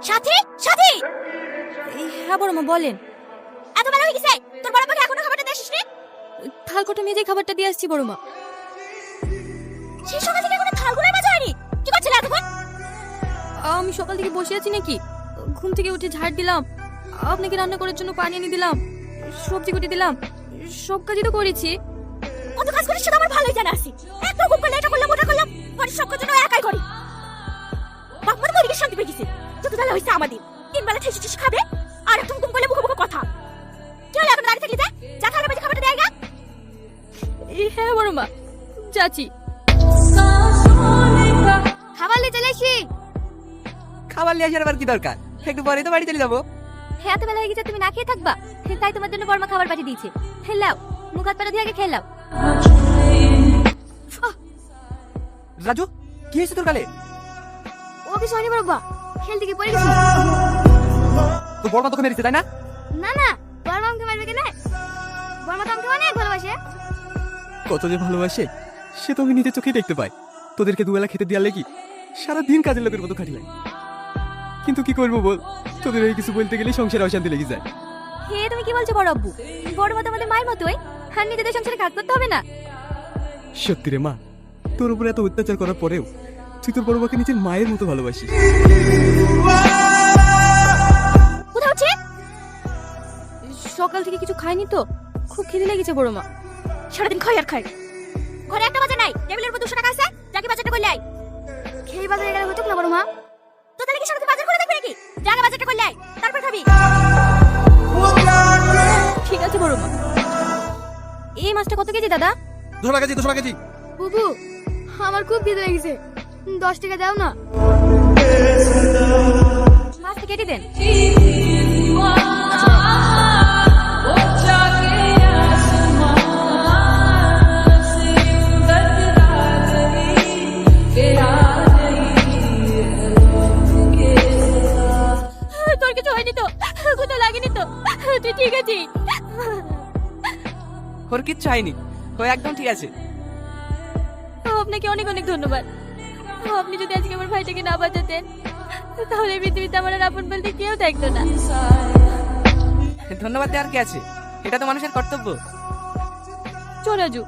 সাথী সাথী, হ্যাঁ বড় মা বলেন। এত বেলা হয়ে গেছে, তোর বড় মাকে এখনো খাবারটা দিয়ে আসিসনি? থালকোটা মেজে খাবারটা দিয়ে আসছি বড় মা। সেই সকাল থেকে এখনো থালগুলো মাজা হয়নি? কি করছিস এতক্ষণ? আমি সকাল থেকে বসে আছি নাকি? ঘুম থেকে উঠে ঝাড় দিলাম, আপনাকে রান্না করার জন্য পানি এনে দিলাম, সবজি কেটে দিলাম, সব কাজই তো করেছি। কত কাজ করিস সেটা আমার ভালোই জানা আছে। একটু ঘুম করলে এটা করলাম ওটা করলাম, বাড়ির সব কাজ ও একাই করি। বাপ মা তো ওদিকে শান্তি পেয়ে গেছে। যত বেলা হয়েছে আমাদের, তিন বেলা ঠেসে ঠেসে খাবে আর একটু ঘুম করলে মুখে মুখে কথা। কি হলো এখন দাঁড়িয়ে থাকলি যে? যা থালা বাজে খাবারটা দেয় গা। হ্যাঁ বড় মা যাচ্ছি। খাবার নিয়ে চলে এসি। খাবার নিয়ে আসার আবার কি দরকার? একটু পরে তো বাড়ি চলে যাবো। হ্যাঁ, এত বেলা হয়ে গেছে তুমি না খেয়ে থাকবা? তাই তোমার জন্য বড় মা খাবার পাঠিয়ে দিয়েছে। খেলাও, মুখ হাত পা দিয়ে আগে খেলাও। রাজু, কি হয়েছে তোর গালে? ও কিছু হয়নি বাবা, খেলতে গিয়ে পড়ে গেছি। তোর বড় মা তোকে মেরেছে তাই না? না না, বড় মা আমাকে মারবে কেন? বড় মা তো আমাকে অনেক ভালোবাসে। কত যে ভালোবাসে সে তো আমি নিজের চোখেই দেখতে পাই। তোদেরকে দুবেলা খেতে দেওয়ার লেগে সারাদিন কাজের লোকের মতো খাটি লাগে। কিন্তু কি করবো বল, তোদের এই কিছু বলতে গেলে সংসারে অশান্তি লেগে যায়। হে তুমি কি বলছো বড় আব্বু? বড় মা তো আমাদের মায়ের মতোই, আর নিজেদের সংসারে কাজ করতে হবে না? সত্যি রে মা, তোর উপরে এত অত্যাচার করার পরেও তুই তোর বড় মাকে নিজের মায়ের মতো ভালোবাসিস। কোথাও হচ্ছে? সকাল থেকে কিছু খাইনি তো, খুব খিদে লেগেছে বড় মা। সারাদিন খাই আর খাই। ঘরে একটা বাজার নাই, টেবিলের উপর 200 টাকা আছে, যাকে বাজারটা করলে আয়। খেয়ে বাজারে গেলে হতো না বড় মা? তো তাহলে কি সারাদিন বাজার করে দেখবে নাকি? যাকে বাজারটা করলে আয়, তারপর খাবি। ঠিক আছে বড় মা। এই মাছটা কত কেজি দাদা? 200 কেজি। বুবু আমার খুব খিদে লেগেছে, 10 টাকা দাও না। মাছটা কেটে দেন। তোর কিছু হয়নি তো? কোথাও লাগেনি তো? তুই ঠিক আছিস? ওর কিচ্ছু হয়নি, ও একদম ঠিক আছে। আপনাকে অনেক অনেক ধন্যবাদ। আপনি যদি আজকে আমার ভাইটাকে না বাঁচাতেন তাহলে এই পৃথিবীতে আমার আর আপন বলতে কেউ থাকতো না। ধন্যবাদ দেওয়ার কি আছে, এটা তো মানুষের কর্তব্য। চল রাজু,